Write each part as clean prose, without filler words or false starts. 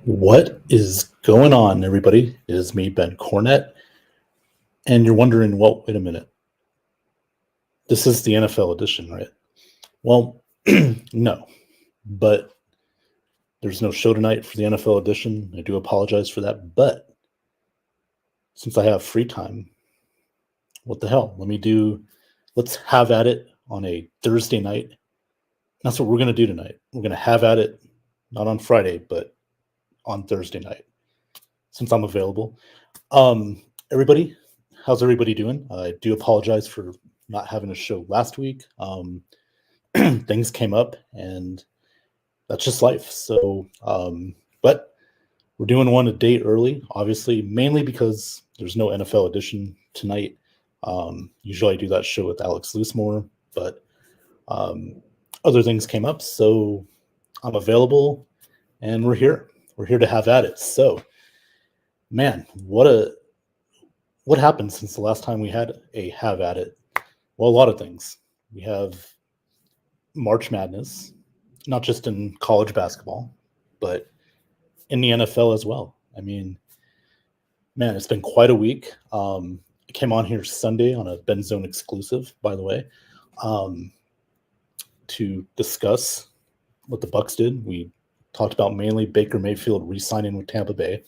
What is going on, everybody? It is me, Ben Cornett, and you're wondering, well, wait a minute. This is the NFL edition, right? Well, no, but there's no show tonight for the NFL edition. I do apologize for that, but since I have free time, what the hell? Let's have at it on a Thursday night. That's what we're going to do tonight. We're going to have at it, not on Friday, but on Thursday night, since I'm available. Everybody, how's everybody doing? I do apologize for not having a show last week. Things came up, and that's just life. But we're doing one a day early, obviously, mainly because there's no NFL edition tonight. Usually I do that show with Alex Loosemore, but other things came up, so I'm available, and we're here. We're here to have at it. So, man, what happened since the last time we had a have at it? Well, a lot of things. We have March Madness, not just in college basketball, but in the NFL as well. I mean, man, it's been quite a week. I came on here Sunday on a Ben Zone exclusive, by the way, to discuss what the Bucks did. We talked about mainly Baker Mayfield re-signing with Tampa Bay,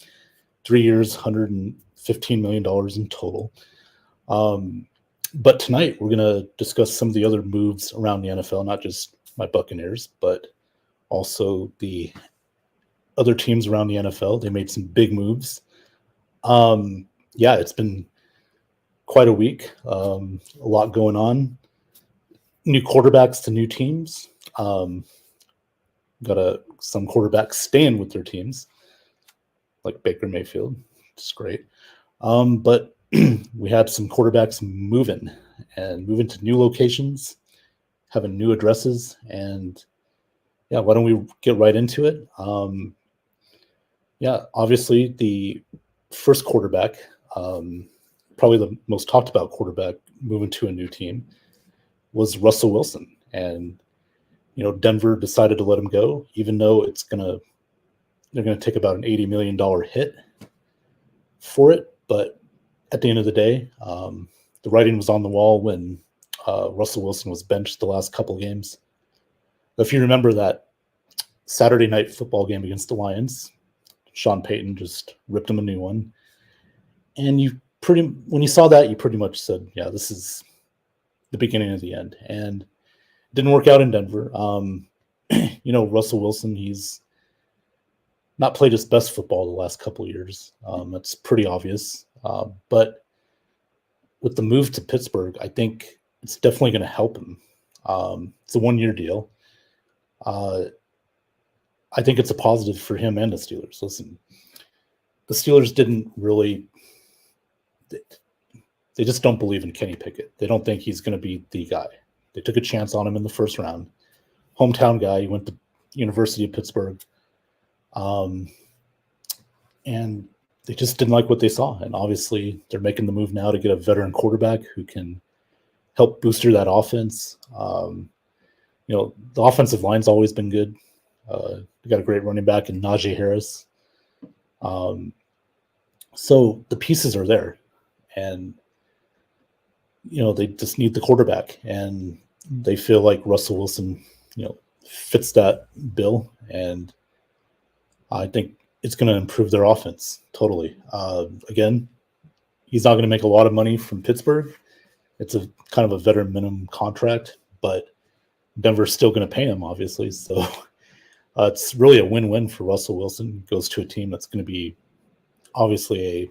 3 years, $115 million in total. But tonight we're going to discuss some of the other moves around the NFL, not just my Buccaneers, but also the other teams around the NFL. They made some big moves. Yeah, it's been quite a week. A lot going on. New quarterbacks to new teams. Some quarterbacks staying with their teams, like Baker Mayfield. It's great. But we had some quarterbacks moving to new locations, having new addresses, and yeah, why don't we get right into it? Yeah, obviously the first quarterback, probably the most talked about quarterback moving to a new team was Russell Wilson. And, Denver decided to let him go, even though they're going to take about an $80 million hit for it. But at the end of the day, the writing was on the wall when Russell Wilson was benched the last couple games. If you remember that Saturday night football game against the Lions, Sean Payton just ripped him a new one. And when you saw that, you pretty much said, yeah, this is the beginning of the end. And it didn't work out in Denver. Russell Wilson, he's not played his best football the last couple of years. That's pretty obvious. But with the move to Pittsburgh, I think it's definitely going to help him. It's a 1-year deal. I think it's a positive for him and the Steelers. Listen, the Steelers didn't really – they just don't believe in Kenny Pickett. They don't think he's going to be the guy. They took a chance on him in the first round. Hometown guy. He went to University of Pittsburgh. And they just didn't like what they saw. And obviously they're making the move now to get a veteran quarterback who can help booster that offense. The offensive line's always been good. They got a great running back in Najee Harris. So the pieces are there. And, they just need the quarterback. And they feel like Russell Wilson, fits that bill. And I think it's going to improve their offense totally. Again, he's not going to make a lot of money from Pittsburgh. It's a kind of a veteran minimum contract, but Denver's still going to pay him, obviously. So it's really a win-win for Russell Wilson. He goes to a team that's going to be obviously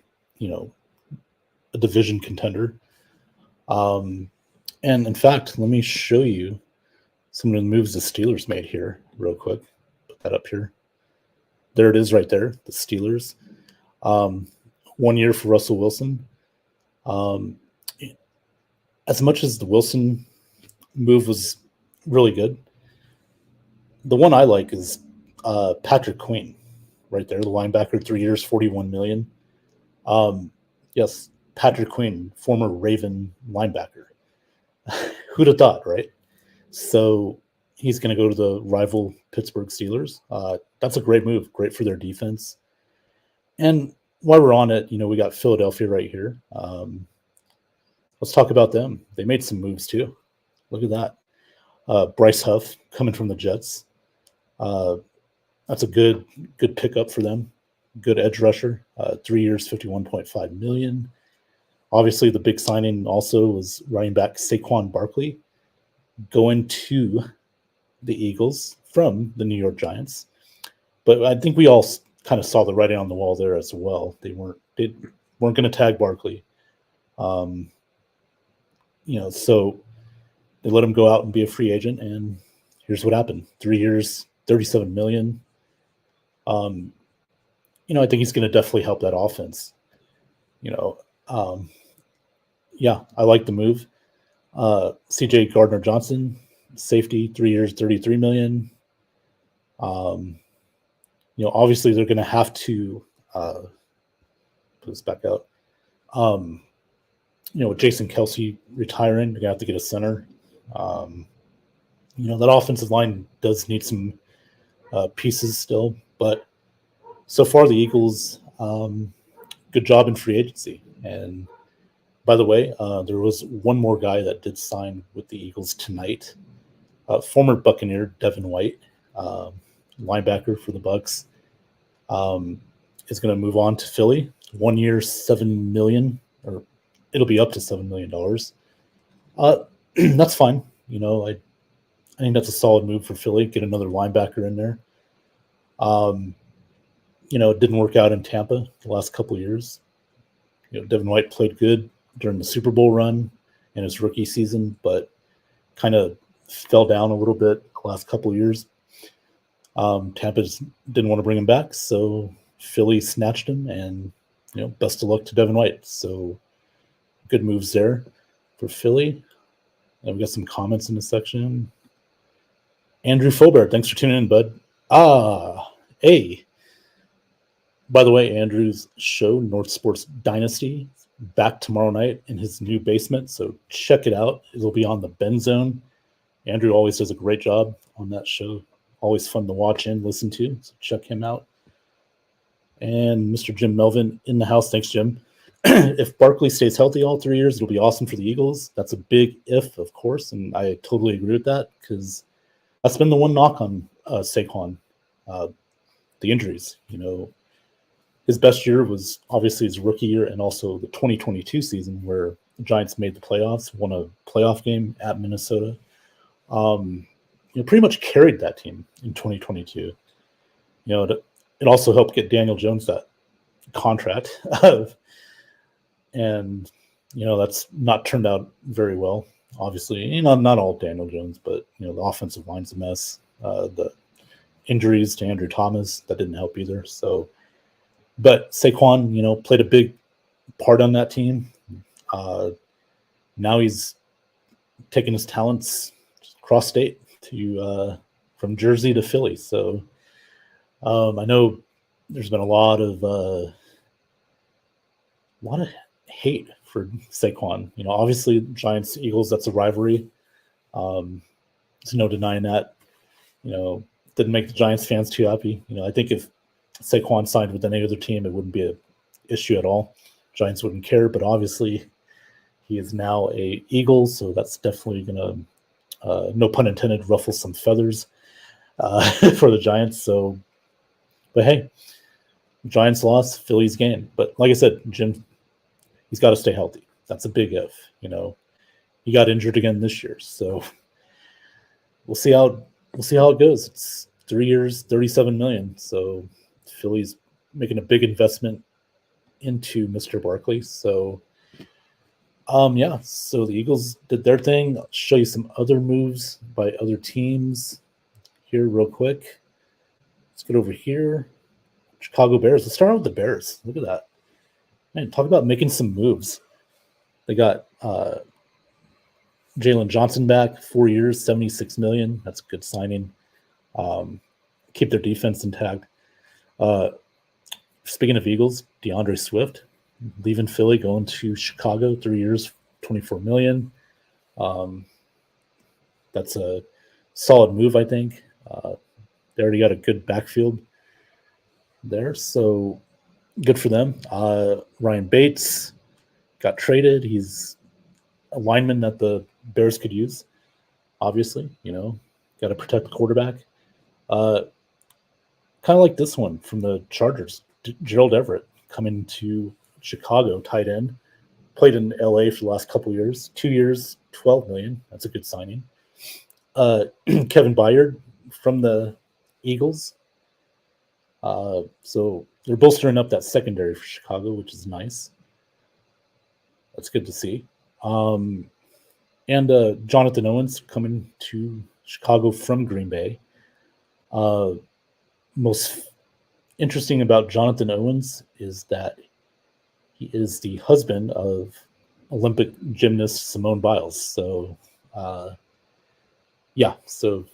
a division contender. And in fact, let me show you some of the moves the Steelers made here real quick. Put that up here. There it is right there, the Steelers. 1 year for Russell Wilson. As much as the Wilson move was really good, the one I like is Patrick Queen right there, the linebacker, 3 years, $41 million. Yes, Patrick Queen, former Raven linebacker. Who'd have thought, right? So he's going to go to the rival Pittsburgh Steelers. That's a great move, great for their defense. And while we're on it, we got Philadelphia right here. Let's talk about them. They made some moves too. Look at that. Bryce Huff coming from the Jets. That's a good pickup for them. Good edge rusher. 3 years, $51.5 million. Obviously, the big signing also was running back Saquon Barkley going to the Eagles from the New York Giants. But I think we all kind of saw the writing on the wall there as well. They weren't going to tag Barkley. So they let him go out and be a free agent, and here's what happened. 3 years, $37 million. I think he's going to definitely help that offense. I like the move. C.J. Gardner-Johnson, safety, 3 years, $33 million. Obviously they're going to have to put this back out. With Jason Kelce retiring, they're going to have to get a center. That offensive line does need some pieces still, but so far the Eagles, good job in free agency. And by the way, there was one more guy that did sign with the Eagles tonight. Former Buccaneer Devin White, linebacker for the Bucs, is going to move on to Philly. 1 year, $7 million, or it'll be up to $7 million. That's fine. I think that's a solid move for Philly. Get another linebacker in there. It didn't work out in Tampa the last couple of years. Devin White played good during the Super Bowl run in his rookie season, but kind of fell down a little bit the last couple of years. Tampa just didn't want to bring him back, so Philly snatched him, and best of luck to Devin White. So good moves there for Philly. And we got some comments in the section. Andrew Faubert, thanks for tuning in, bud. Hey. By the way, Andrew's show, North Sports Dynasty, back tomorrow night in his new basement, so check it out. It'll be on the Ben Zone. Andrew always does a great job on that show. Always fun to watch and listen to, so check him out. And Mr. Jim Melvin in the house. Thanks, Jim. If Barkley stays healthy all 3 years, it'll be awesome for the Eagles. That's a big if, of course, and I totally agree with that, because that's been the one knock on Saquon, the injuries. His best year was obviously his rookie year and also the 2022 season where the Giants made the playoffs, won a playoff game at Minnesota. Pretty much carried that team in 2022. It also helped get Daniel Jones that contract. And, that's not turned out very well, obviously. Not all Daniel Jones, but, the offensive line's a mess. The injuries to Andrew Thomas, that didn't help either. So, but Saquon, played a big part on that team. Now he's taking his talents cross state to from Jersey to Philly. So I know there's been a lot of hate for Saquon. Obviously Giants Eagles, that's a rivalry. There's no denying that. Didn't make the Giants fans too happy. I think if Saquon signed with any other team, it wouldn't be an issue at all. Giants wouldn't care, but obviously he is now a Eagle, so that's definitely going to, no pun intended, ruffle some feathers for the Giants. So, but hey, Giants lost, Phillies gained. But like I said, Jim, he's got to stay healthy. That's a big if. He got injured again this year, so we'll see how it goes. It's 3 years, $37 million. So Philly's making a big investment into Mr. Barkley. So, so the Eagles did their thing. I'll show you some other moves by other teams here real quick. Let's get over here. Chicago Bears. Let's start out with the Bears. Look at that. Man, talk about making some moves. They got Jalen Johnson back, 4 years, $76 million. That's a good signing. Keep their defense intact. Speaking of Eagles, DeAndre Swift leaving Philly, going to Chicago, 3 years, $24 million. That's a solid move, I think. They already got a good backfield there, so good for them. Ryan Bates got traded. He's a lineman that the Bears could use, obviously. Got to protect the quarterback. Kind of like this one from the Chargers, Gerald Everett coming to Chicago, tight end. Played in LA for the last couple of years. 2 years, $12 million. That's a good signing. Kevin Byard from the Eagles. So they're bolstering up that secondary for Chicago, which is nice. That's good to see. And Jonathan Owens coming to Chicago from Green Bay. Most interesting about Jonathan Owens is that he is the husband of Olympic gymnast Simone Biles. So, so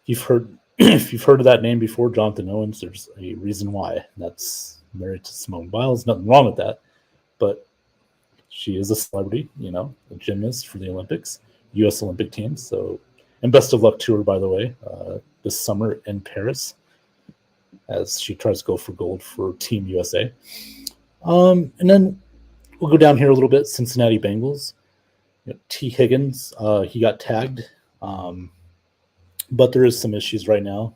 you've heard if you've heard of that name before, Jonathan Owens, there's a reason why. That's married to Simone Biles. Nothing wrong with that, but she is a celebrity, a gymnast for the Olympics, U.S. Olympic team. So, and best of luck to her, by the way, this summer in Paris, as she tries to go for gold for Team USA. And then we'll go down here a little bit. Cincinnati Bengals. T. Higgins, he got tagged, but there is some issues right now.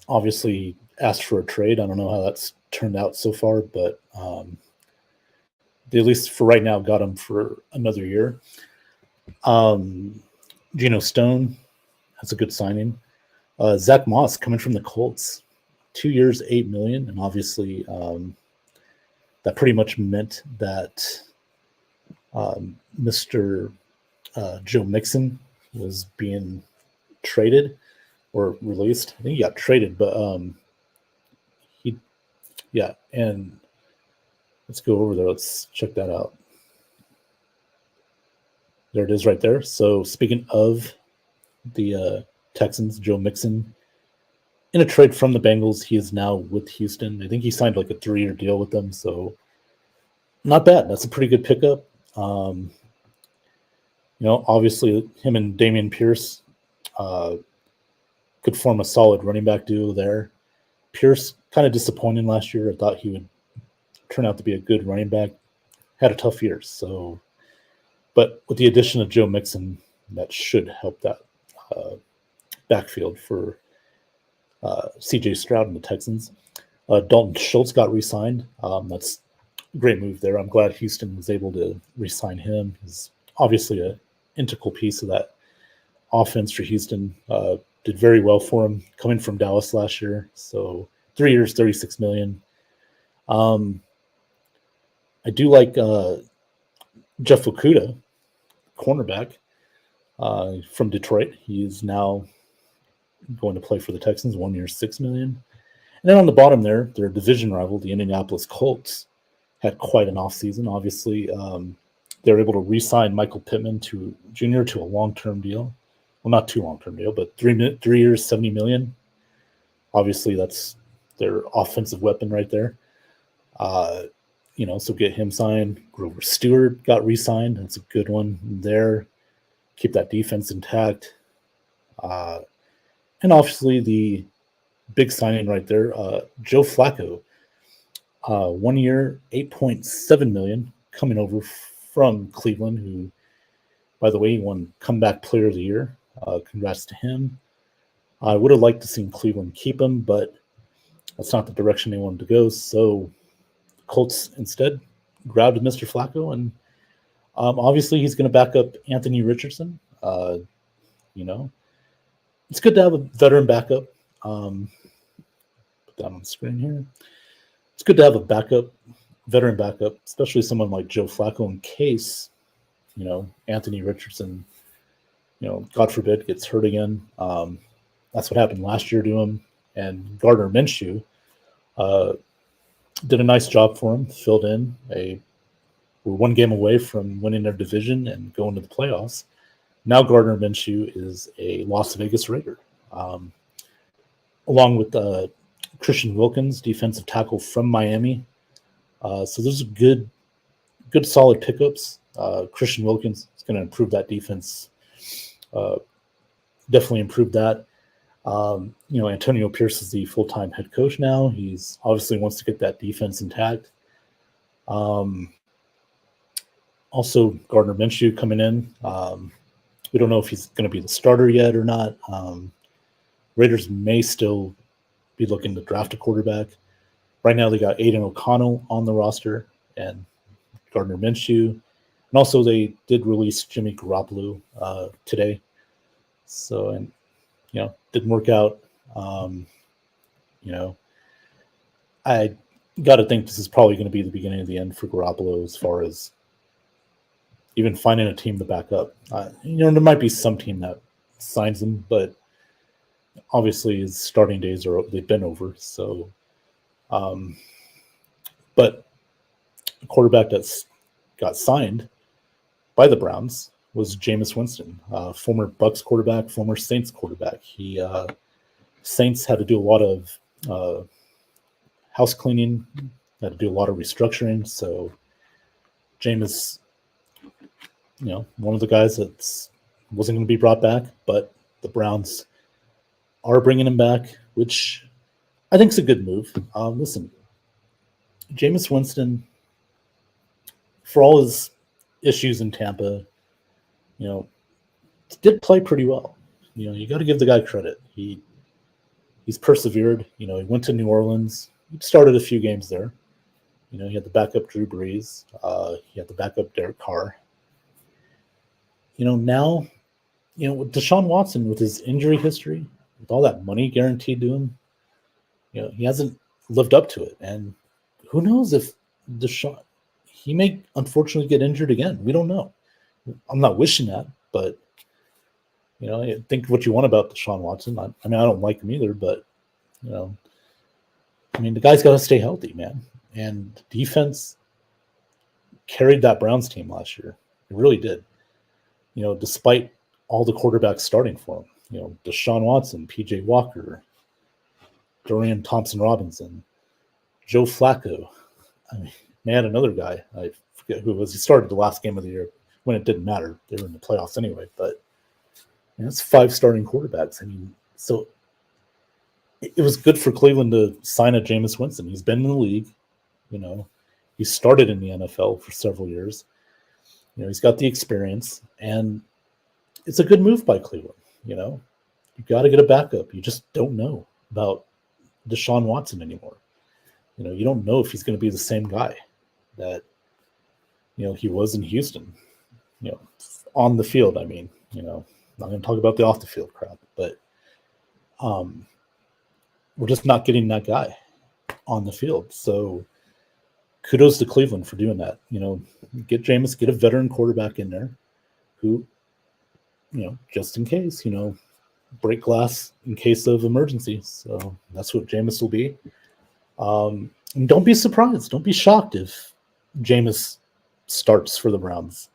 Obviously asked for a trade. I don't know how that's turned out so far, but they, at least for right now, got him for another year. Geno Stone, that's a good signing. Zach Moss coming from the Colts, 2 years, $8 million, and obviously that pretty much meant that Mr. Joe Mixon was being traded or released. I think he got traded, but and let's go over there. Let's check that out. There it is right there. So speaking of the Texans, Joe Mixon, in a trade from the Bengals, he is now with Houston. I think he signed like a 3-year deal with them, so not bad. That's a pretty good pickup. Obviously him and Dameon Pierce could form a solid running back duo there. Pierce kind of disappointing last year. I thought he would turn out to be a good running back. Had a tough year, but with the addition of Joe Mixon, that should help that backfield for C.J. Stroud and the Texans. Dalton Schultz got re-signed. That's a great move there. I'm glad Houston was able to re-sign him. He's obviously an integral piece of that offense for Houston. Did very well for him coming from Dallas last year. So 3 years, $36 million. I do like Jeff Okudah, cornerback from Detroit. He is now going to play for the Texans, 1 year, $6 million. And then on the bottom there, their division rival, the Indianapolis Colts, had quite an offseason. Obviously, they were able to re-sign Michael Pittman Jr. to a long-term deal. Well, not too long-term deal, but 3 years, $70 million. Obviously, that's their offensive weapon right there. So get him signed. Grover Stewart got re-signed. That's a good one there. Keep that defense intact. And obviously the big signing right there, Joe Flacco, 1 year, $8.7 million, coming over from Cleveland, who, by the way, he won Comeback Player of the Year. Congrats to him. I would have liked to see Cleveland keep him, but that's not the direction they wanted to go. So Colts instead grabbed Mr. Flacco, and obviously he's going to back up Anthony Richardson. It's good to have a veteran backup. Put that on the screen here. It's good to have a veteran backup, especially someone like Joe Flacco, in case, Anthony Richardson, God forbid, gets hurt again. That's what happened last year to him. And Gardner Minshew did a nice job for him, filled in. We're one game away from winning their division and going to the playoffs. Now Gardner Minshew is a Las Vegas Raider, along with Christian Wilkins, defensive tackle from Miami. So those are good solid pickups. Christian Wilkins is going to improve that defense definitely improved that. Antonio Pierce is the full-time head coach now. He's obviously wants to get that defense intact. Also, Gardner Minshew coming in. We don't know if he's going to be the starter yet or not. Raiders may still be looking to draft a quarterback. Right now, they got Aiden O'Connell on the roster and Gardner Minshew. And also, they did release Jimmy Garoppolo today. So, and, didn't work out. I got to think this is probably going to be the beginning of the end for Garoppolo as far as even finding a team to back up. There might be some team that signs him, but obviously his starting days they've been over. So, but the quarterback that's got signed by the Browns was Jameis Winston, former Bucs quarterback, former Saints quarterback. Saints had to do a lot of house cleaning, had to do a lot of restructuring. So Jameis, one of the guys that wasn't going to be brought back, but the Browns are bringing him back, which I think is a good move. Listen, Jameis Winston, for all his issues in Tampa, did play pretty well. You got to give the guy credit. He's persevered. He went to New Orleans. He started a few games there. He had the backup Drew Brees. He had the backup Derek Carr. Now, with Deshaun Watson, with his injury history, with all that money guaranteed to him, he hasn't lived up to it. And who knows if Deshaun, he may unfortunately get injured again. We don't know. I'm not wishing that, but think what you want about Deshaun Watson. I don't like him either, but the guy's got to stay healthy, man. And defense carried that Browns team last year. It really did. Despite all the quarterbacks starting for him, Deshaun Watson, PJ Walker, Dorian Thompson-Robinson, Joe Flacco. Another guy. I forget who it was. He started the last game of the year when it didn't matter. They were in the playoffs anyway, but that's 5 starting quarterbacks. So it was good for Cleveland to sign a Jameis Winston. He's been in the league. He started in the NFL for several years. He's got the experience, and it's a good move by Cleveland. You got to get a backup. You just don't know about Deshaun Watson anymore. You don't know if he's going to be the same guy that, he was in Houston, on the field. Not going to talk about the off the field crap, but we're just not getting that guy on the field. So kudos to Cleveland for doing that. Get Jameis, get a veteran quarterback in there who, just in case, break glass in case of emergency. So that's what Jameis will be. And don't be surprised. Don't be shocked if Jameis starts for the Browns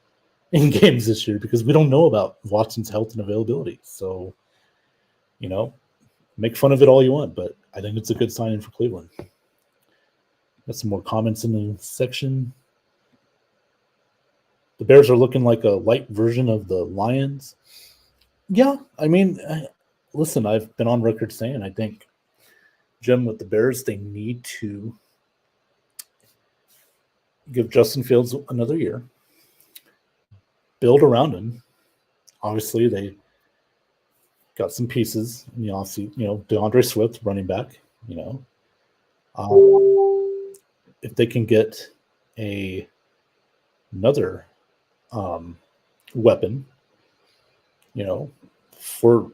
in games this year, because we don't know about Watson's health and availability. So, make fun of it all you want, but I think it's a good signing for Cleveland. Got some more comments in the section. The Bears are looking like a light version of the Lions. Yeah, listen, I've been on record saying I think, Jim, with the Bears, they need to give Justin Fields another year, build around him. Obviously, they got some pieces in the offseason. DeAndre Swift, running back. If they can get another weapon, for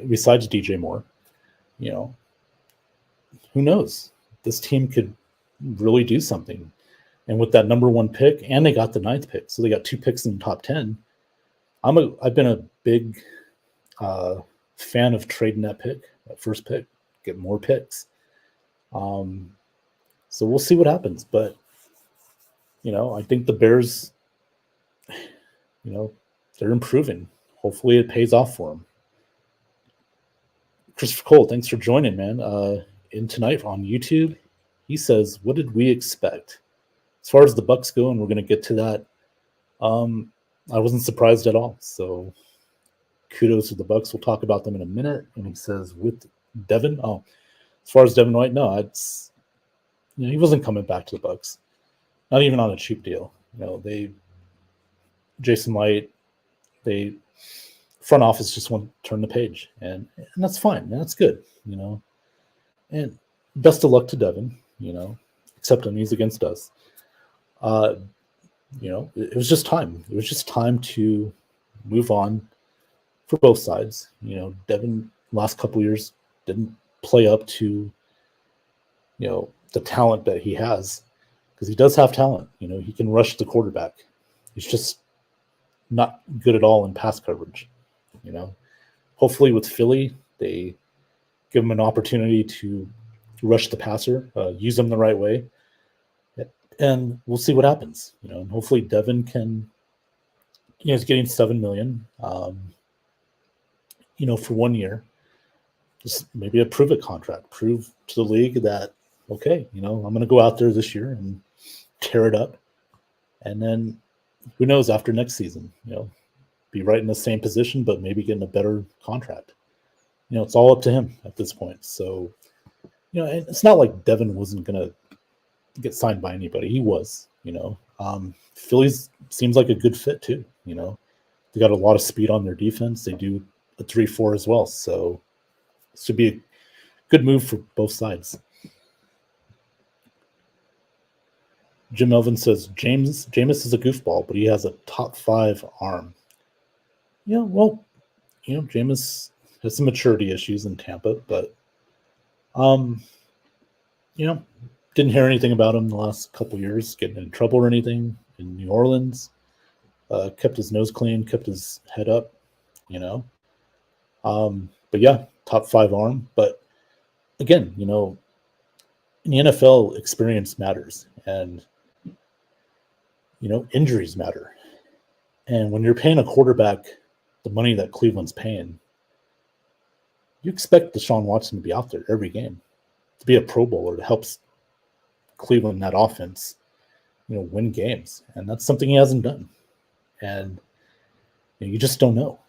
besides DJ Moore, who knows? This team could really do something. And with that number 1 pick, and they got the 9th pick, so they got 2 picks in the top 10. I've been a big fan of trading that first pick, get more picks. So we'll see what happens. But, I think the Bears, they're improving. Hopefully it pays off for them. Christopher Cole, thanks for joining, man. In tonight on YouTube, he says, what did we expect? As far as the Bucs go, and we're going to get to that, I wasn't surprised at all. So kudos to the Bucks. We'll talk about them in a minute. And he says with Devin, as far as Devin White, no, it's he wasn't coming back to the Bucks, not even on a cheap deal. Jason Light, they front office just want to turn the page, and that's fine. And that's good, And best of luck to Devin, except when he's against us. It was just time. It was just time to move on for both sides. Devin last couple years didn't play up to, the talent that he has, because he does have talent. He can rush the quarterback. He's just not good at all in pass coverage. Hopefully with Philly, they give him an opportunity to rush the passer, use him the right way, and we'll see what happens. And hopefully Devin can. He's getting $7 million. For 1 year, just maybe a prove it contract. Prove to the league that okay, I'm going to go out there this year and tear it up, and then who knows after next season, be right in the same position, but maybe getting a better contract. It's all up to him at this point. So, and it's not like Devin wasn't going to get signed by anybody. He was, Phillies seems like a good fit too. They got a lot of speed on their defense. They do a 3-4 as well. So it should be a good move for both sides. Jim Melvin says Jameis is a goofball, but he has a top 5 arm. Jameis has some maturity issues in Tampa, but didn't hear anything about him the last couple years getting in trouble or anything in New Orleans. Kept his nose clean, kept his head up, But yeah, top 5 arm. But again, in the NFL, experience matters, and injuries matter. And when you're paying a quarterback the money that Cleveland's paying, you expect Deshaun Watson to be out there every game, to be a Pro Bowler, to help Cleveland, that offense, win games. And that's something he hasn't done. And you just don't know.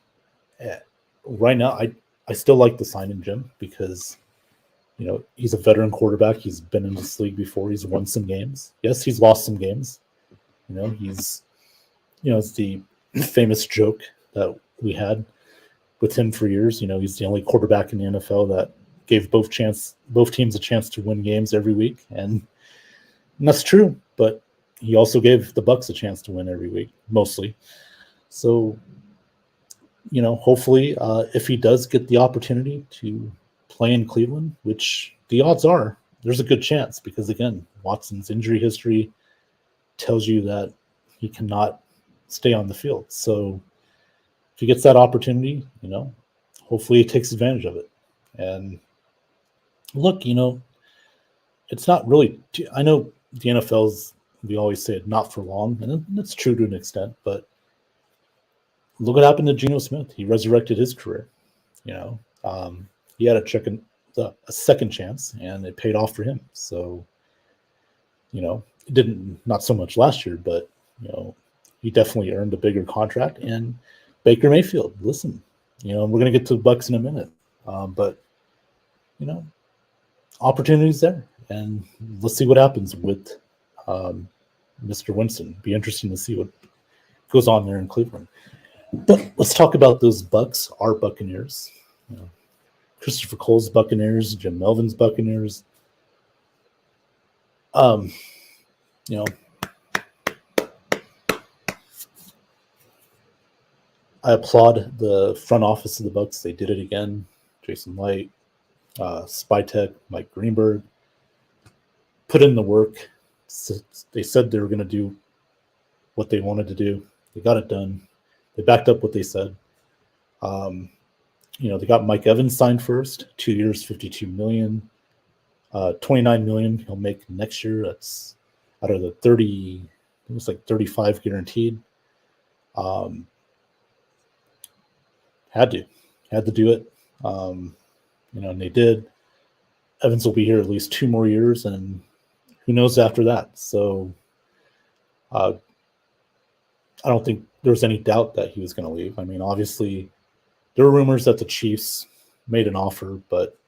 Right now, I still like the signing Jim, because he's a veteran quarterback. He's been in this league before. He's won some games. Yes, he's lost some games. He's it's the famous joke that we had with him for years. He's the only quarterback in the NFL that gave both teams a chance to win games every week, and that's true. But he also gave the Bucks a chance to win every week, mostly. So, hopefully, if he does get the opportunity to play in Cleveland, which the odds are, there's a good chance, because again, Watson's injury history tells you that he cannot stay on the field. So if he gets that opportunity, hopefully he takes advantage of it. And look, it's not really, I know the NFL's, we always say it, not for long, and that's true to an extent, but look what happened to Geno Smith. He resurrected his career. He had a second chance, and it paid off for him. So, it didn't, not so much last year, but he definitely earned a bigger contract. And Baker Mayfield, listen, we're going to get to the Bucks in a minute, but opportunities there, and let's see what happens with Mr. Winston. Be interesting to see what goes on there in Cleveland. But let's talk about those Bucks, our Buccaneers. Christopher Cole's Buccaneers, Jim Melvin's Buccaneers. I applaud the front office of the Bucks. They did it again. Jason Light, Spytek, Mike Greenberg put in the work. They said they were going to do what they wanted to do. They got it done. They backed up what they said. They got Mike Evans signed first, 2 years, $52 million, $29 million he'll make next year. That's out of the 30. It was like 35 guaranteed. Had to do it. And they did. Evans will be here at least 2 more years, and who knows after that. So I don't think there was any doubt that he was going to leave. I mean, obviously, there were rumors that the Chiefs made an offer, but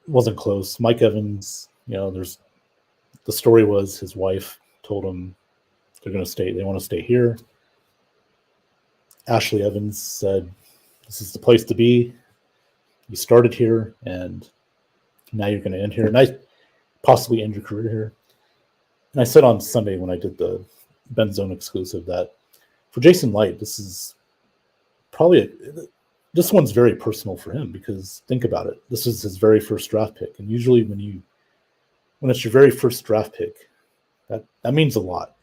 wasn't close. Mike Evans, the story was his wife told him they want to stay here. Ashley Evans said, "This is the place to be. You started here, and now you're going to end here, and possibly end your career here." And I said on Sunday when I did the Ben Zone exclusive that for Jason Licht, this is probably this one's very personal for him, because think about it. This is his very first draft pick. And usually when it's your very first draft pick, that means a lot,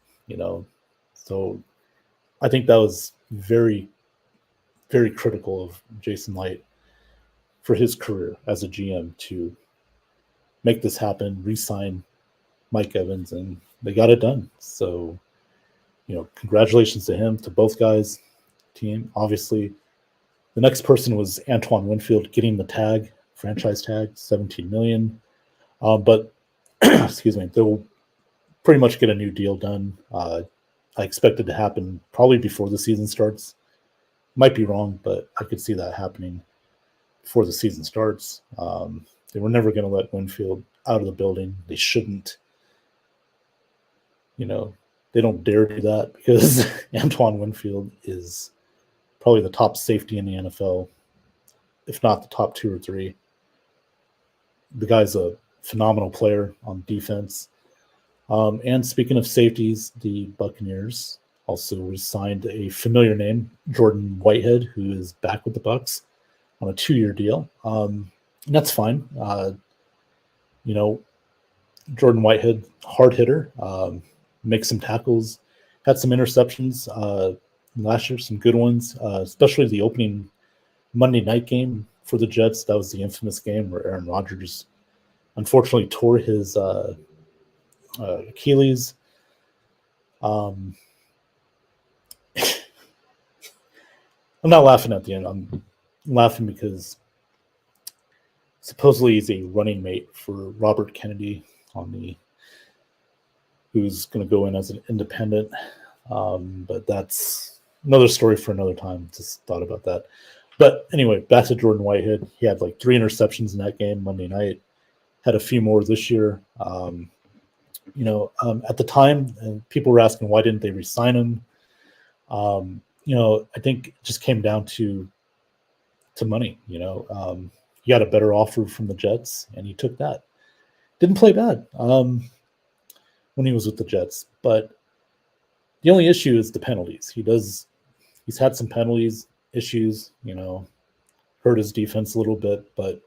So I think that was very, very critical of Jason Licht for his career as a GM to make this happen, re-sign Mike Evans, and they got it done. So, congratulations to him, to both guys, team. Obviously, the next person was Antoine Winfield getting the franchise tag, $17 million. But excuse me, they'll pretty much get a new deal done. I expect it to happen probably before the season starts. Might be wrong, but I could see that happening before the season starts. They were never going to let Winfield out of the building. They shouldn't. They don't dare do that, because Antoine Winfield is probably the top safety in the NFL, if not the top 2 or 3. The guy's a phenomenal player on defense. And speaking of safeties, the Buccaneers also re-signed a familiar name, Jordan Whitehead, who is back with the Bucs on a 2-year deal. And that's fine. Jordan Whitehead, hard hitter, makes some tackles, had some interceptions last year, some good ones, especially the opening Monday night game for the Jets. That was the infamous game where Aaron Rodgers unfortunately tore his Achilles. I'm not laughing at the end. I'm laughing because supposedly he's a running mate for Robert Kennedy who's going to go in as an independent. But that's another story for another time. Just thought about that. But anyway, back to Jordan Whitehead. He had like 3 interceptions in that game Monday night. Had a few more this year. At the time, people were asking why didn't they re-sign him. I think it just came down to money. He got a better offer from the Jets, and he took that. Didn't play bad when he was with the Jets, but the only issue is the penalties. He's had some penalties issues, hurt his defense a little bit, but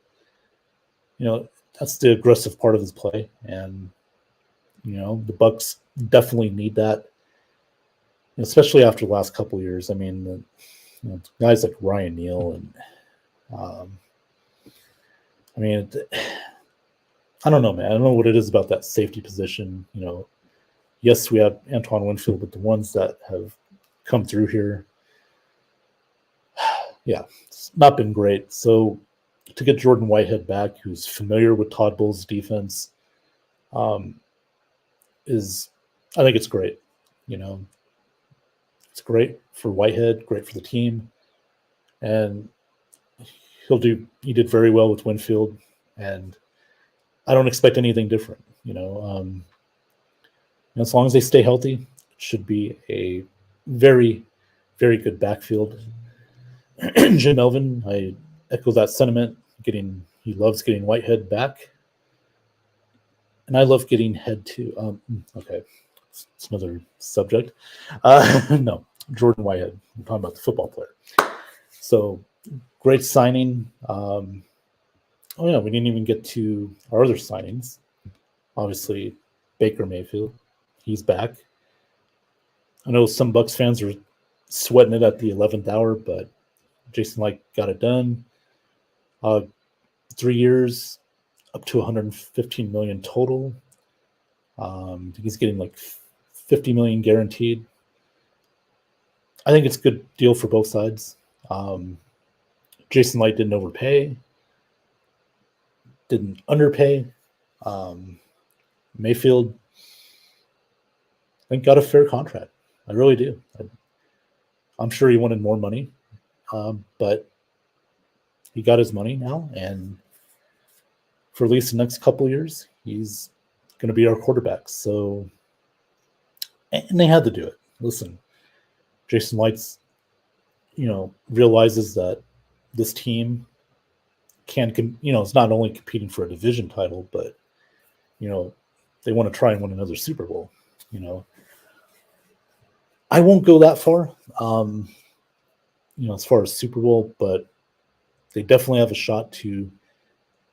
that's the aggressive part of his play, and the Bucs definitely need that, especially after the last couple of years. I mean, guys like Ryan Neal and I don't know, man. I don't know what it is about that safety position. Yes, we have Antoine Winfield, but the ones that have come through here, yeah, it's not been great. So to get Jordan Whitehead back, who's familiar with Todd Bowles' defense, I think it's great. It's great for Whitehead, great for the team, and he did very well with Winfield, and I don't expect anything different. As long as they stay healthy, it should be a very, very good backfield. Jim Melvin, I echo that sentiment. He loves getting Whitehead back, and I love getting Head too. Okay, it's another subject. No, Jordan Whitehead. I'm talking about the football player. So great signing. We didn't even get to our other signings. Obviously, Baker Mayfield, he's back. I know some Bucs fans are sweating it at the 11th hour, but Jason Licht got it done. 3 years, up to $115 million total. I think he's getting like $50 million guaranteed. I think it's a good deal for both sides. Jason Licht didn't overpay, didn't underpay. Mayfield, I think, got a fair contract. I really do. I'm sure he wanted more money, but he got his money now, and for at least the next couple of years, he's going to be our quarterback. So, and they had to do it. Listen, Jason Lights, realizes that this team it's not only competing for a division title, but they want to try and win another Super Bowl. I won't go that far, as far as Super Bowl, but they definitely have a shot to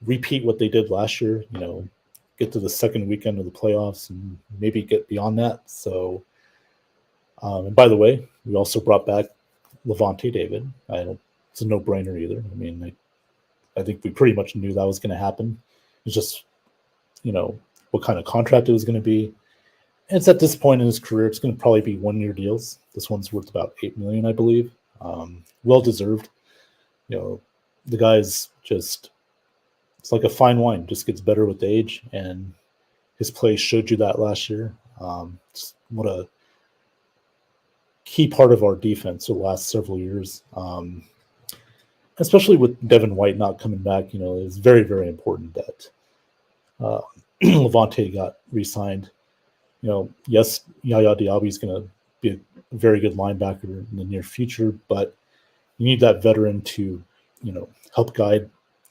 repeat what they did last year. Get to the second weekend of the playoffs and maybe get beyond that. So, and by the way, we also brought back Lavonte David. It's a no-brainer either. I mean, I think we pretty much knew that was going to happen. It's just, what kind of contract it was going to be. And it's at this point in his career, it's going to probably be 1-year deals. This one's worth about $8 million, I believe. Well deserved. The guy's just, it's like a fine wine, just gets better with age, and his play showed you that last year. What a key part of our defense the last several years. Especially with Devin White not coming back, it's very, very important that Lavonte got re-signed. Yes, Yaya Diaby is going to be a very good linebacker in the near future, but you need that veteran to, help guide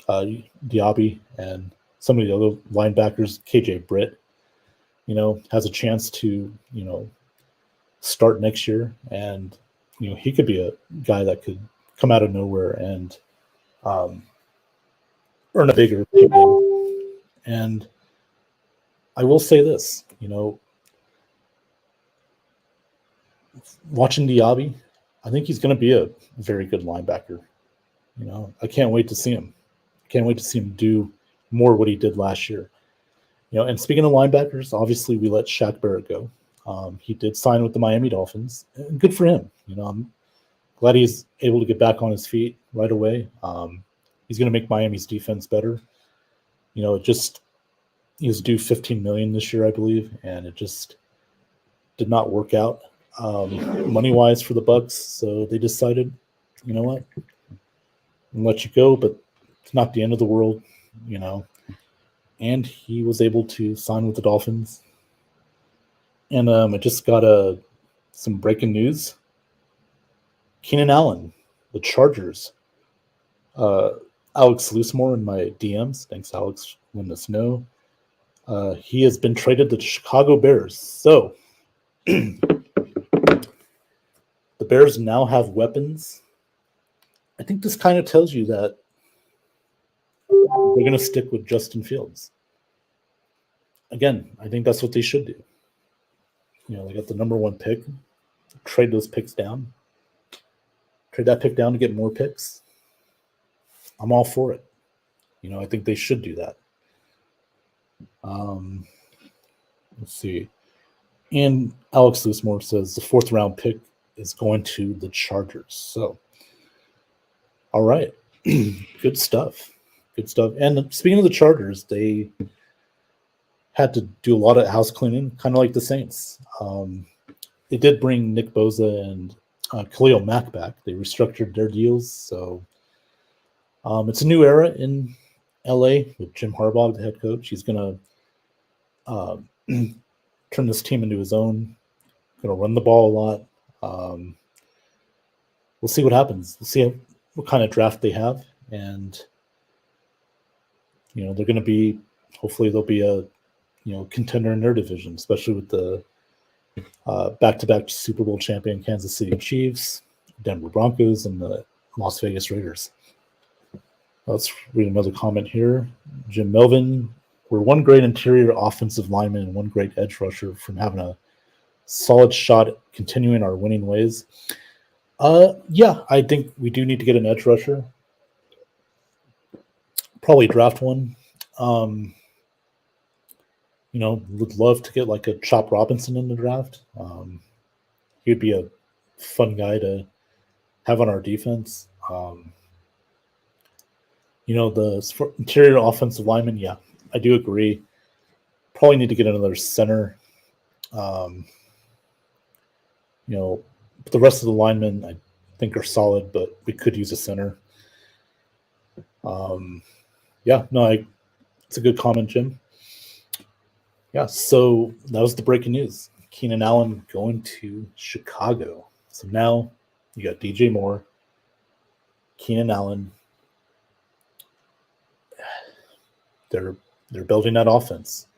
Diaby and some of the other linebackers. KJ Britt, has a chance to, start next year, and he could be a guy that could come out of nowhere and earn a bigger payday. And I will say this, watching Diaby, I think he's going to be a very good linebacker. I can't wait to see him. I can't wait to see him do more what he did last year. And speaking of linebackers, obviously we let Shaq Barrett go. He did sign with the Miami Dolphins. Good for him. I'm glad he's able to get back on his feet right away. He's going to make Miami's defense better. He was due $15 million this year, I believe, and it just did not work out money-wise for the Bucs. So they decided, you know what, I'm gonna let you go, but it's not the end of the world, And he was able to sign with the Dolphins. And I just got some breaking news. Keenan Allen, the Chargers. Alex Loosemore in my DMs. Thanks, Alex, letting us know. He has been traded to the Chicago Bears. So the Bears now have weapons. I think this kind of tells you that they're going to stick with Justin Fields. Again, I think that's what they should do. They got the number 1 pick. Trade those picks down. Trade that pick down to get more picks. I'm all for it. I think they should do that. Let's see. And Alex Loosemore says the 4th round pick is going to the Chargers. So, all right. Good stuff. Good stuff. And speaking of the Chargers, they had to do a lot of house cleaning, kind of like the Saints. They did bring Nick Bosa and Khalil Mack back. They restructured their deals. So it's a new era in LA with Jim Harbaugh, the head coach. He's going to turn this team into his own, going to run the ball a lot. We'll see what happens. We'll see what kind of draft they have. And, they're going to be, hopefully they'll be a, contender in their division, especially with the back-to-back Super Bowl champion Kansas City Chiefs, Denver Broncos, and the Las Vegas Raiders. Let's read another comment here. Jim Melvin, we're one great interior offensive lineman and one great edge rusher from having a solid shot at continuing our winning ways. Yeah, I think we do need to get an edge rusher. Probably draft one. Would love to get like a Chop Robinson in the draft. He'd be a fun guy to have on our defense. The interior offensive lineman, yeah, I do agree. Probably need to get another center. The rest of the linemen, think are solid, but we could use a center. Yeah, no, it's a good comment, Jim. Yeah, so that was the breaking news. Keenan Allen going to Chicago. So now you got DJ Moore, Keenan Allen. They're building that offense.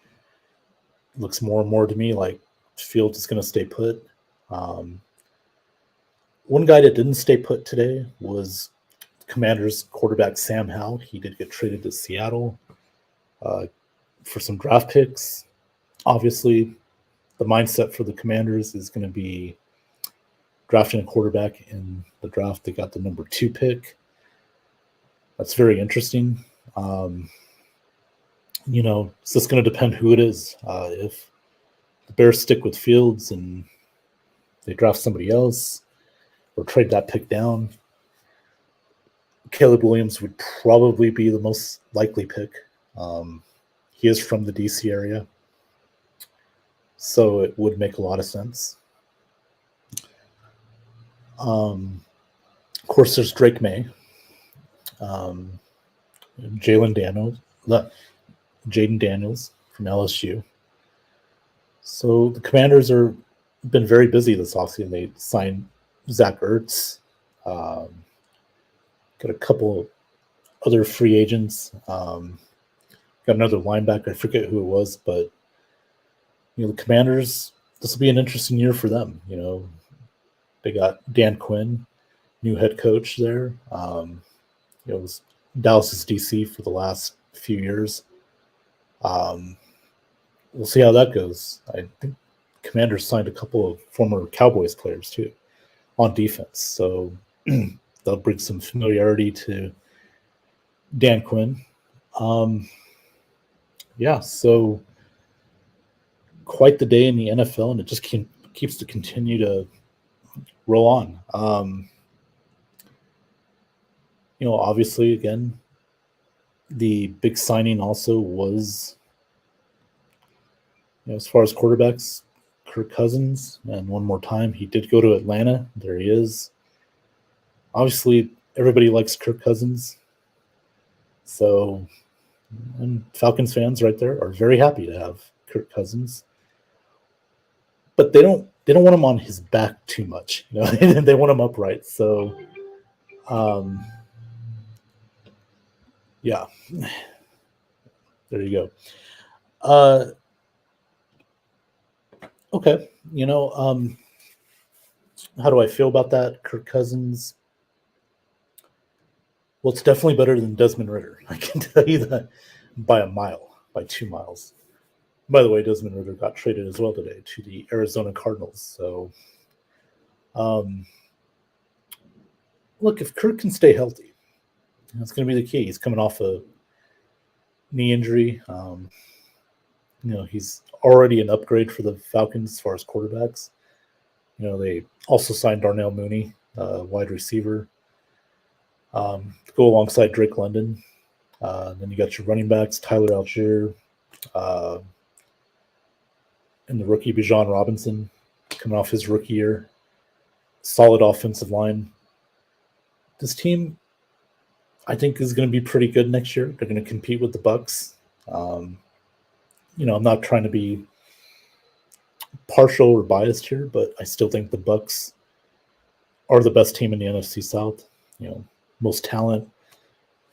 Looks more and more to me like Fields is going to stay put. One guy that didn't stay put today was Commanders quarterback Sam Howell. He did get traded to Seattle for some draft picks. Obviously, the mindset for the Commanders is going to be drafting a quarterback in the draft. They got the number 2 pick. That's very interesting. It's just going to depend who it is. If the Bears stick with Fields and they draft somebody else or trade that pick down, Caleb Williams would probably be the most likely pick. He is from the DC area, so it would make a lot of sense. Of course, there's Drake May, Jaden Daniels from LSU. So the Commanders are been very busy this offseason. They signed Zach Ertz, got a couple other free agents, got another linebacker. I forget who it was, but the Commanders, this will be an interesting year for them. They got Dan Quinn, new head coach there. It was Dallas's DC for the last few years. We'll see how that goes. I think Commanders signed a couple of former Cowboys players too on defense, so they'll bring some familiarity to Dan Quinn. So quite the day in the NFL, and it just keeps to continue to roll on. Obviously, again, the big signing also was, as far as quarterbacks, Kirk Cousins. And one more time, he did go to Atlanta. There he is. Obviously, everybody likes Kirk Cousins. So, and Falcons fans right there are very happy to have Kirk Cousins. But they don't want him on his back too much. They want him upright. So, yeah. There you go. Okay. How do I feel about that? Kirk Cousins. Well, it's definitely better than Desmond Ridder. I can tell you that by a mile, by 2 miles. By the way, Desmond Ridder got traded as well today to the Arizona Cardinals. So, look, if Kirk can stay healthy, that's going to be the key. He's coming off a knee injury. He's already an upgrade for the Falcons as far as quarterbacks. They also signed Darnell Mooney, wide receiver, to go alongside Drake London. Then you got your running backs, Tyler Algier, and the rookie Bijan Robinson coming off his rookie year. Solid offensive line. This team, I think, is going to be pretty good next year. They're going to compete with the Bucs. I'm not trying to be partial or biased here, but I still think the Bucs are the best team in the NFC South. Most talent,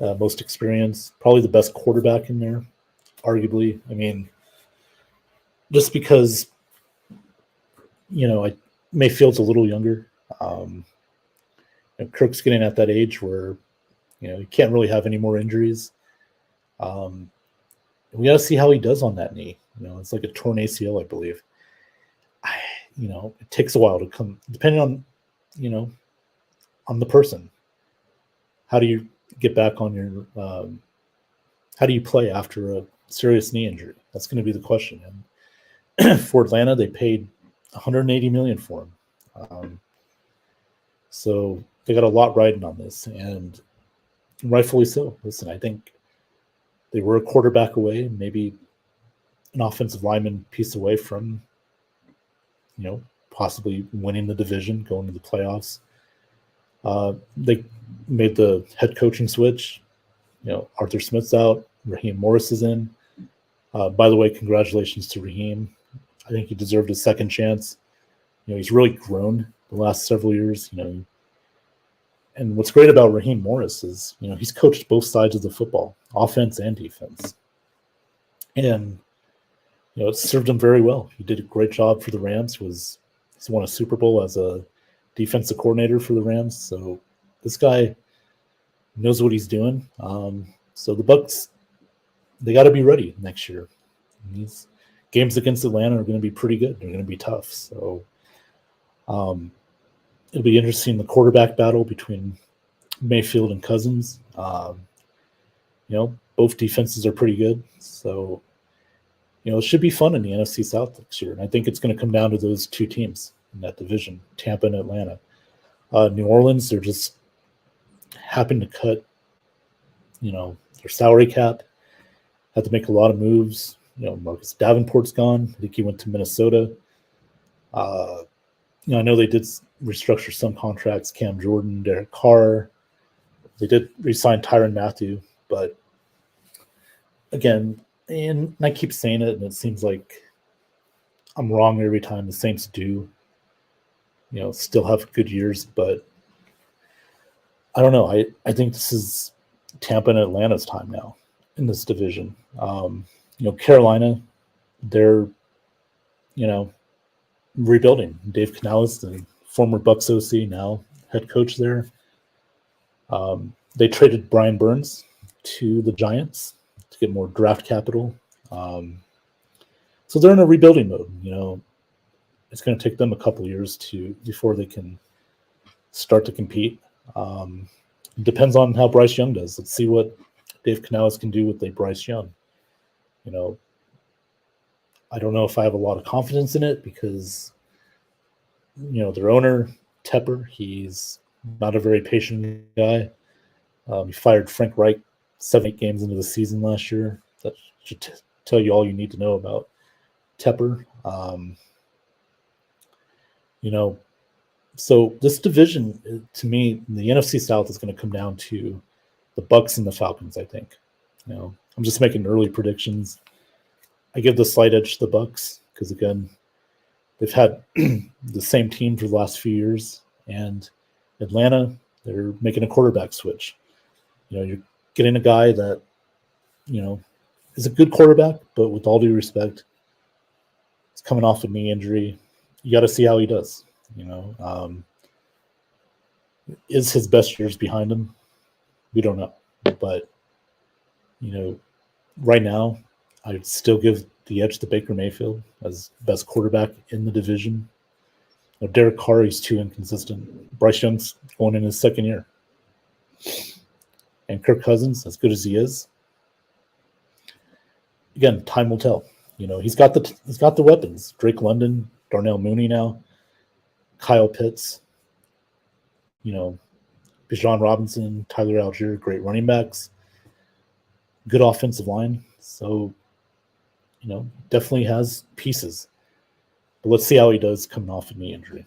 most experience, probably the best quarterback in there, arguably. I mean, just because, Mayfield's a little younger. Kirk's getting at that age where, he can't really have any more injuries. We got to see how he does on that knee. It's like a torn ACL, I believe. It takes a while to come, depending on, on the person. How do you get back on your, how do you play after a serious knee injury? That's going to be the question. And for Atlanta, they paid $180 million for him. So they got a lot riding on this, and rightfully so. Listen, I think they were a quarterback away, maybe an offensive lineman piece away from, possibly winning the division, going to the playoffs. They made the head coaching switch. Arthur Smith's out. Raheem Morris is in. By the way, congratulations to Raheem. I think he deserved a second chance. He's really grown the last several years. And what's great about Raheem Morris is, he's coached both sides of the football, offense and defense. And, it served him very well. He did a great job for the Rams. He's won a Super Bowl as a defensive coordinator for the Rams. So this guy knows what he's doing. So the Bucs, they got to be ready next year. These games against Atlanta are going to be pretty good. They're going to be tough. So it'll be interesting, the quarterback battle between Mayfield and Cousins. Both defenses are pretty good. So, it should be fun in the NFC South next year. And I think it's going to come down to those two teams in that division, Tampa and Atlanta. New Orleans, they're just happened to cut, their salary cap, had to make a lot of moves. Marcus Davenport's gone. I think he went to Minnesota. I know they did restructure some contracts, Cam Jordan, Derek Carr. They did re-sign Tyrann Mathieu, but again, and I keep saying it, and it seems like I'm wrong every time. The Saints do, still have good years, but I don't know. I think this is Tampa and Atlanta's time now in this division. Carolina, they're, rebuilding. Dave Canales, the former Bucs OC, now head coach there. They traded Brian Burns to the Giants to get more draft capital. So they're in a rebuilding mode. It's going to take them a couple years before they can start to compete. It depends on how Bryce Young does. Let's see what Dave Canales can do with a Bryce Young. I don't know if I have a lot of confidence in it because, their owner, Tepper, he's not a very patient guy. He fired Frank Reich 7-8 games into the season last year. That should tell you all you need to know about Tepper. So this division, to me, the NFC South is going to come down to the Bucs and the Falcons, I think. I'm just making early predictions. I give the slight edge to the Bucs because, again, they've had the same team for the last few years. And Atlanta, they're making a quarterback switch. You're getting a guy that, is a good quarterback, but with all due respect, he's coming off a knee injury. You got to see how he does. Is his best years behind him? We don't know. But, right now, I'd still give the edge to Baker Mayfield as best quarterback in the division. Derek Carr, he's too inconsistent. Bryce Young's going in his second year. And Kirk Cousins, as good as he is, again, time will tell. He's got the weapons. Drake London, Darnell Mooney now, Kyle Pitts, Bijan Robinson, Tyler Algier, great running backs, good offensive line. So, definitely has pieces. But let's see how he does coming off a knee injury.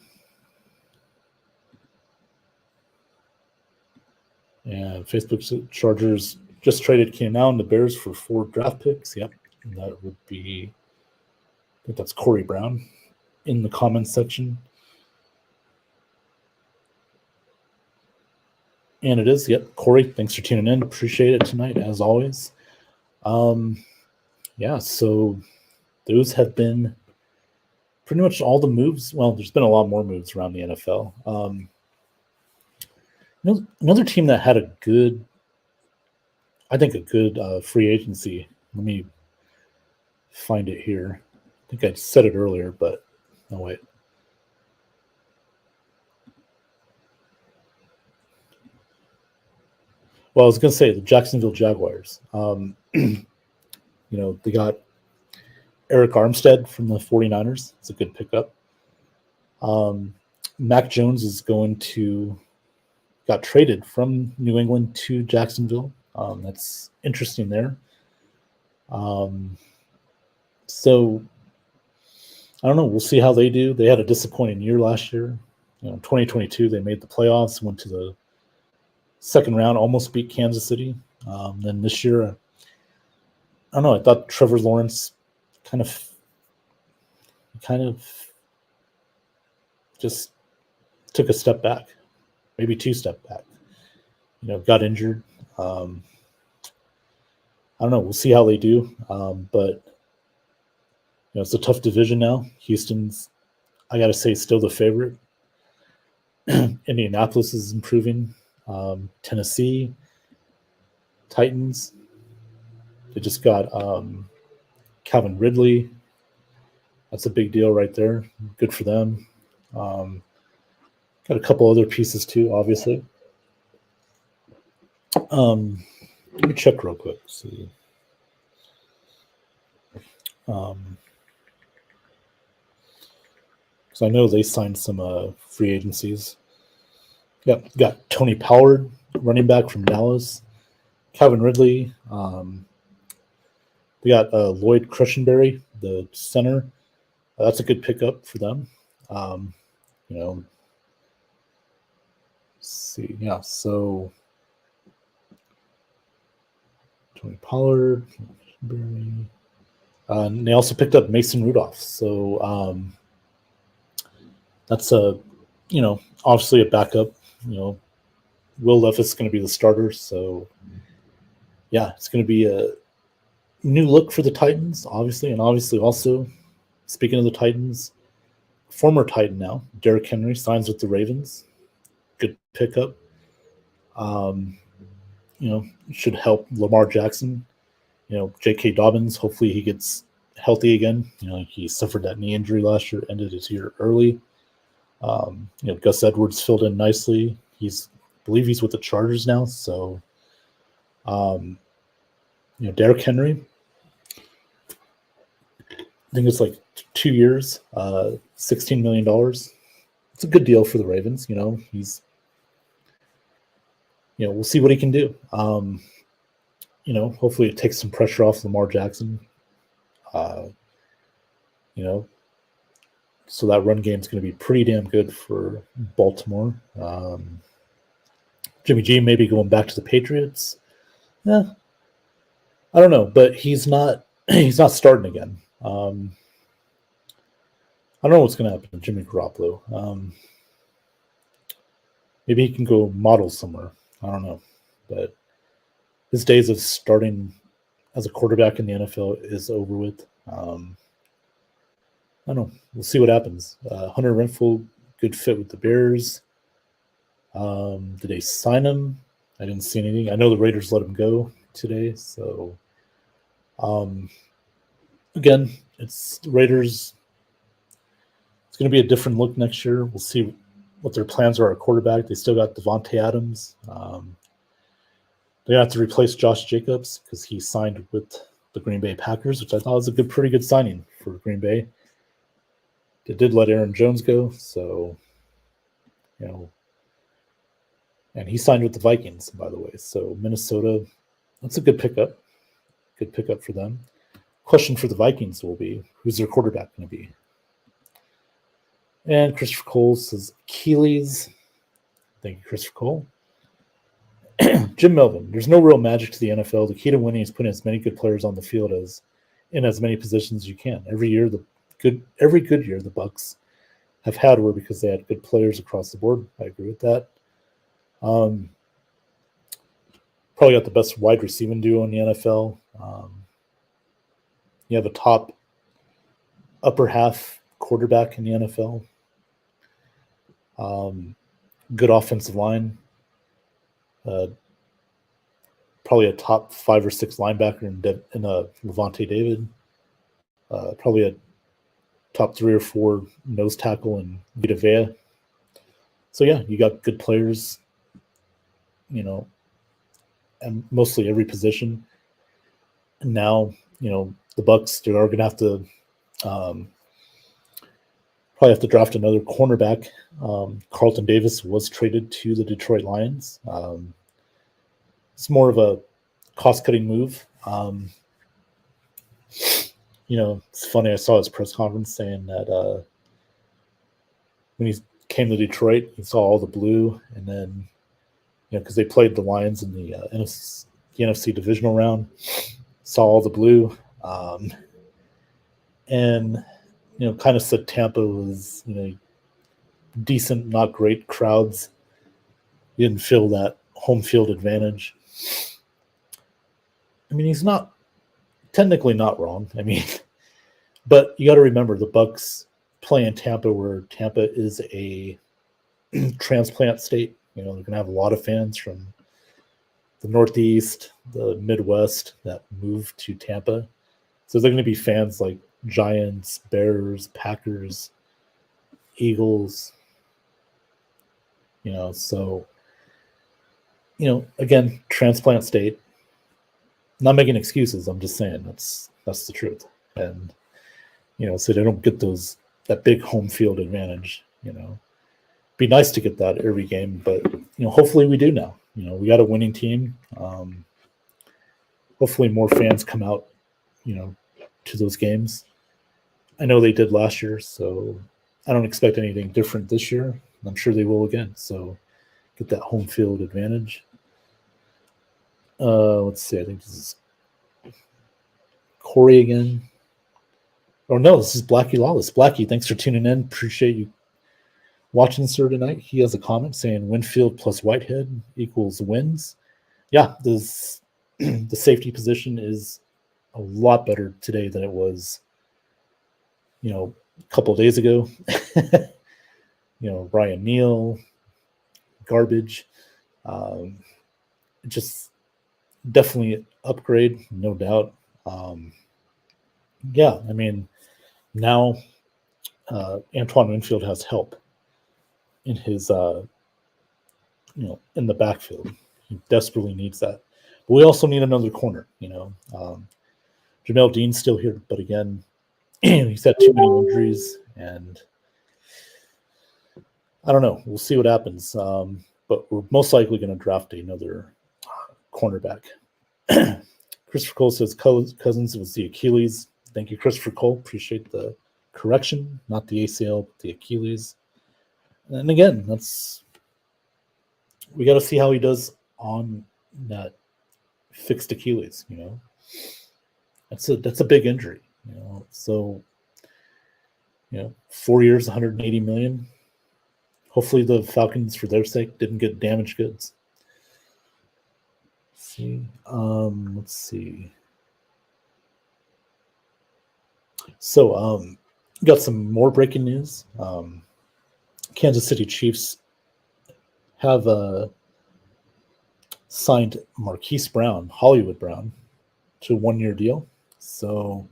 And Facebook Chargers just traded Keenan Allen to Bears for 4 draft picks. Yep. And that would be, I think that's Corey Brown in the comments section. And it is, yep. Corey, thanks for tuning in. Appreciate it tonight, as always. So those have been pretty much all the moves. Well, there's been a lot more moves around the NFL. Another team that had a good free agency. Let me find it here. I think I said it earlier, but no, wait. Well, I was going to say the Jacksonville Jaguars. They got Eric Armstead from the 49ers. It's a good pickup. Mac Jones got traded from New England to Jacksonville. That's interesting there. So I don't know. We'll see how they do. They had a disappointing year last year. 2022 they made the playoffs, went to the second round, almost beat Kansas City. Then this year, I don't know. I thought Trevor Lawrence kind of just took a step back, maybe 2 step back. Got injured. I don't know. We'll see how they do. But it's a tough division now. Houston's, I got to say, still the favorite. Indianapolis is improving. Tennessee, Titans. They just got Calvin Ridley. That's a big deal right there. Good for them. Got a couple other pieces too, obviously. Let me check real quick. See. So I know they signed some free agencies. Yep, got Tony Pollard, running back from Dallas. Calvin Ridley. We got Lloyd Cushenberry, the center. That's a good pickup for them. Let's see. Yeah, so Tony Pollard. And they also picked up Mason Rudolph. So that's obviously a backup. Will Levis is going to be the starter. So yeah, it's going to be a new look for the Titans, obviously. And obviously also, speaking of the Titans, former Titan now, Derrick Henry signs with the Ravens. Good pickup. Should help Lamar Jackson. J.K. Dobbins, hopefully he gets healthy again. He suffered that knee injury last year, ended his year early. Gus Edwards filled in nicely. I believe he's with the Chargers now. So, Derrick Henry, I think it's like 2 years, $16 million. It's a good deal for the Ravens. He's, we'll see what he can do. Hopefully it takes some pressure off Lamar Jackson. So that run game is going to be pretty damn good for Baltimore. Jimmy G maybe going back to the Patriots. Yeah, I don't know, but he's not starting again. I don't know what's going to happen to Jimmy Garoppolo. Maybe he can go model somewhere. I don't know, but his days of starting as a quarterback in the NFL is over with. I don't know. We'll see what happens. Hunter Renfrow, good fit with the Bears. Did they sign him? I didn't see anything. I know the Raiders let him go today. So, again, it's the Raiders. It's going to be a different look next year. We'll see what their plans are at quarterback. They still got Devontae Adams. They have to replace Josh Jacobs because he signed with the Green Bay Packers, which I thought was a pretty good signing for Green Bay. They did let Aaron Jones go, so and he signed with the Vikings, by the way. So Minnesota, that's a good pickup. Good pickup for them. Question for the Vikings will be, who's their quarterback going to be? And Christopher Cole says Achilles. Thank you, Christopher Cole. Jim Melvin, there's no real magic to the NFL. The key to winning is putting as many good players on the field as in as many positions as you can. Every good year the Bucs have had were because they had good players across the board. I agree with that. Probably got the best wide receiving duo in the NFL. You have a top upper half quarterback in the NFL. Good offensive line. Probably a top 5 or 6 linebacker in Levante David. Probably a top 3 or 4 nose tackle in Vita Vea. So yeah, you got good players, and mostly every position. And now, the Bucs, they are going to have to probably have to draft another cornerback. Carlton Davis was traded to the Detroit Lions. It's more of a cost-cutting move. It's funny. I saw his press conference saying that when he came to Detroit, he saw all the blue, and then because they played the Lions in the NFC divisional round, saw all the blue, and kind of said Tampa was decent, not great crowds. He didn't feel that home field advantage. I mean, he's not technically not wrong. I mean, but you got to remember the Bucs play in Tampa, where Tampa is a transplant state. They're going to have a lot of fans from the Northeast, the Midwest that move to Tampa. So they're going to be fans like Giants, Bears, Packers, Eagles. So again, transplant state. Not making excuses. I'm just saying that's the truth. And so they don't get that big home field advantage. Be nice to get that every game, but hopefully we do now. We got a winning team. Hopefully more fans come out, to those games. I know they did last year, so I don't expect anything different this year. I'm sure they will again. So get that home field advantage. Let's see. I think this is Corey again. Oh no, this is Blackie Lawless. Blackie, thanks for tuning in. Appreciate you watching, sir, tonight. He has a comment saying Winfield plus Whitehead equals wins. Yeah, the safety position is a lot better today than it was, a couple of days ago. Ryan Neal, garbage. Just definitely an upgrade, no doubt. Yeah, I mean, now Antoine Winfield has help in his, in the backfield. He desperately needs that. But we also need another corner, Jamel Dean's still here, but again, he's had too many injuries, and I don't know. We'll see what happens. But we're most likely going to draft another cornerback. Christopher Cole says Cousins was the Achilles. Thank you, Christopher Cole. Appreciate the correction. Not the ACL, but the Achilles. And again, we got to see how he does on that fixed Achilles. That's a big injury. So 4 years, 180 million. Hopefully the Falcons, for their sake, didn't get damaged goods. Let's see. So, got some more breaking news. Kansas City Chiefs have signed Marquise Brown, Hollywood Brown, to a 1-year deal. So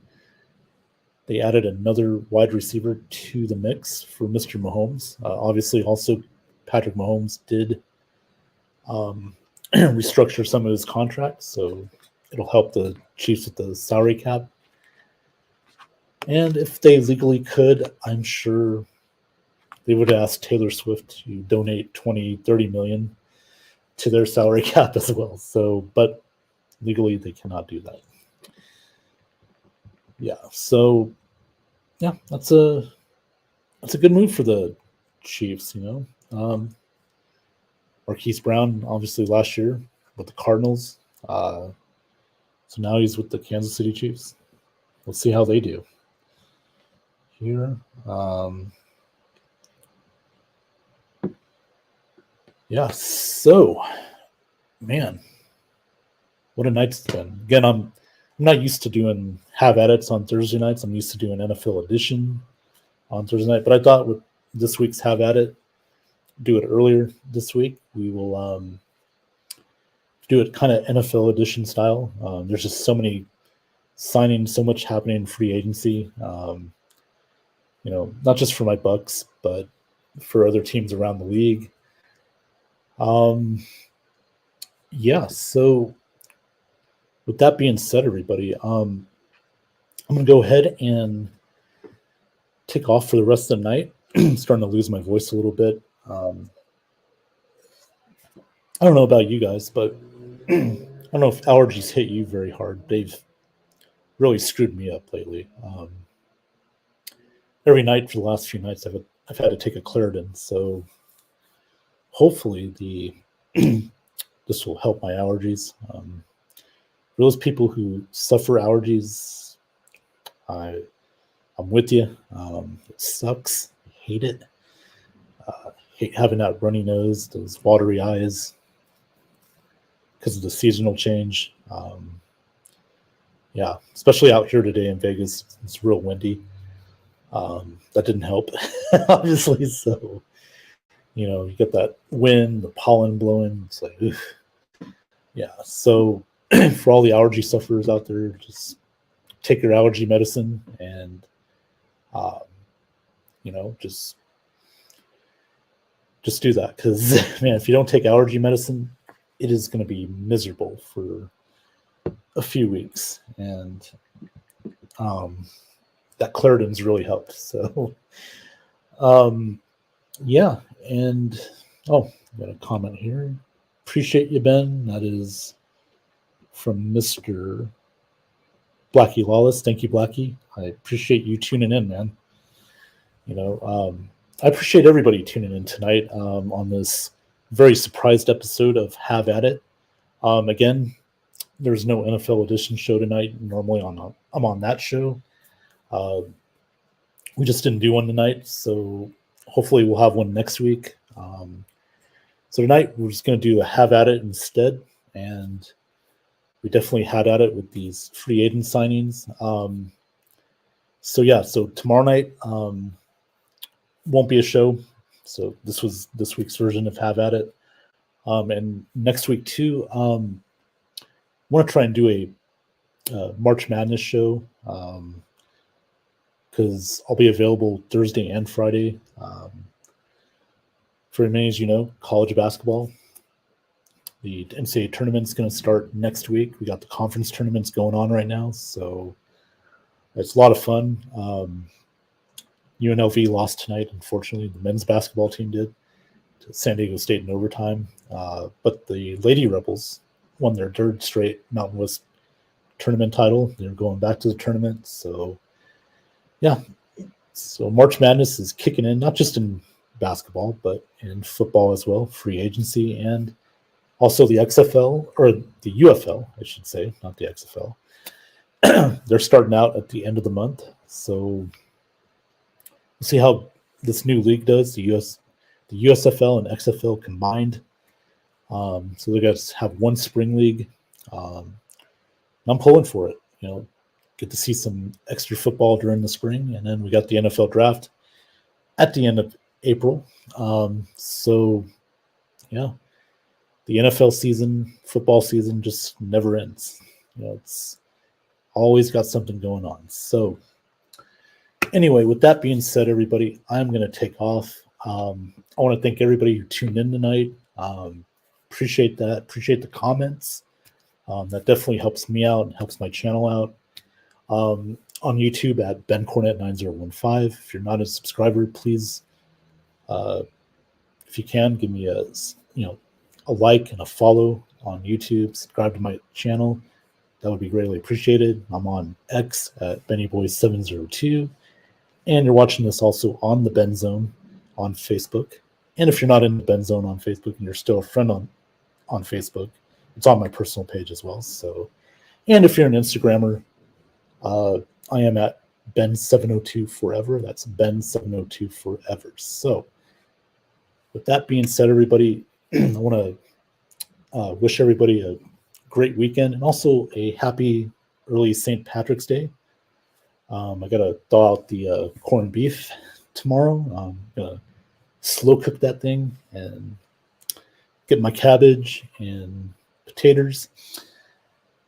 they added another wide receiver to the mix for Mr. Mahomes. Obviously, also Patrick Mahomes did restructure some of his contracts, so it'll help the Chiefs with the salary cap. And if they legally could, I'm sure they would ask Taylor Swift to donate 20-30 million to their salary cap as well. So, but legally they cannot do that. Yeah, so yeah, that's a good move for the Chiefs, Marquise Brown, obviously last year with the Cardinals. So now he's with the Kansas City Chiefs. Let's see how they do. Here. Yeah, so, man, what a night it's been. Again, I'm not used to doing have edits on Thursday nights. I'm used to doing NFL edition on Thursday night. But I thought with this week's have at it, do it earlier this week. We will do it kind of NFL edition style. There's just so many signings, so much happening in free agency. Not just for my Bucks, but for other teams around the league. Yeah, so with that being said, everybody, I'm going to go ahead and take off for the rest of the night. I'm starting to lose my voice a little bit. I don't know about you guys, but I don't know if allergies hit you very hard. They've really screwed me up lately. Every night for the last few nights, I've had I've had to take a Claritin, so hopefully this will help my allergies. For those people who suffer allergies, I'm with you. It sucks. I hate it. Hate having that runny nose, those watery eyes, because of the seasonal change. Yeah, especially out here today in Vegas, it's real windy. That didn't help, obviously. So, you get that wind, the pollen blowing. It's like, oof. Yeah. So, for all the allergy sufferers out there, just take your allergy medicine and, just do that. Because, man, if you don't take allergy medicine, it is going to be miserable for a few weeks. And that Claritin's really helped. So, yeah. And, I got a comment here. Appreciate you, Ben. That is from Mr. Blackie Lawless. Thank you, Blackie. I appreciate you tuning in, man. I appreciate everybody tuning in tonight on this very surprised episode of Have At It. Again, there's no NFL edition show tonight. Normally I'm on that show. We just didn't do one tonight, so hopefully we'll have one next week. So tonight we're just going to do a Have At It instead, and we definitely had at it with these free agent signings. So tomorrow night won't be a show. So this was this week's version of Have At It. And next week too, I want to try and do a March Madness show because I'll be available Thursday and Friday. For many as you know, college basketball. The NCAA tournament's going to start next week. We got the conference tournaments going on right now, so it's a lot of fun. UNLV lost tonight, unfortunately. The men's basketball team did to San Diego State in overtime. But the Lady Rebels won their third straight Mountain West tournament title. They're going back to the tournament. So, yeah. So March Madness is kicking in, not just in basketball, but in football as well, free agency, and also the XFL, or the UFL, I should say, not the XFL. They're starting out at the end of the month. So we'll see how this new league does, the USFL and XFL combined. So they guys have one spring league. I'm pulling for it. Get to see some extra football during the spring, and then we got the NFL draft at the end of April. So, yeah, the NFL season, football season just never ends. It's always got something going on. So, anyway, with that being said, everybody, I'm going to take off. I want to thank everybody who tuned in tonight. Appreciate that. Appreciate the comments. That definitely helps me out and helps my channel out. On YouTube at Ben Cornett 9015. If you're not a subscriber, please, if you can, give me a like and a follow on YouTube. Subscribe to my channel. That would be greatly appreciated. I'm on X at BennyBoy702. And you're watching this also on the Ben Zone on Facebook. And if you're not in the Ben Zone on Facebook and you're still a friend on Facebook, it's on my personal page as well. So, and if you're an Instagrammer, I am at Ben702 Forever. That's Ben702 Forever. So, with that being said, everybody, I want to wish everybody a great weekend and also a happy early St. Patrick's Day. I got to thaw out the corned beef tomorrow. I'm going to slow cook that thing and get my cabbage and potatoes.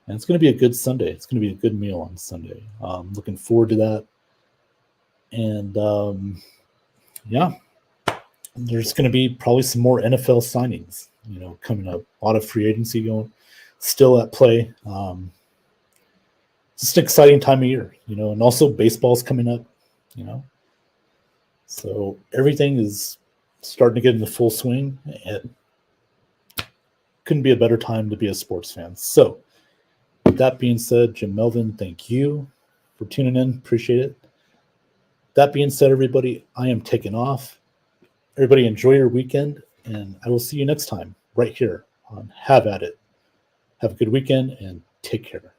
And it's going to be a good Sunday. It's going to be a good meal on Sunday. Looking forward to that. And, yeah, there's going to be probably some more NFL signings, coming up. A lot of free agency going still at play. It's just an exciting time of year, and also baseball's coming up, So everything is starting to get into full swing, and couldn't be a better time to be a sports fan. So with that being said, Jim Melvin, thank you for tuning in. Appreciate it. That being said, everybody, I am taking off. Everybody, enjoy your weekend, and I will see you next time right here on Have At It. Have a good weekend and take care.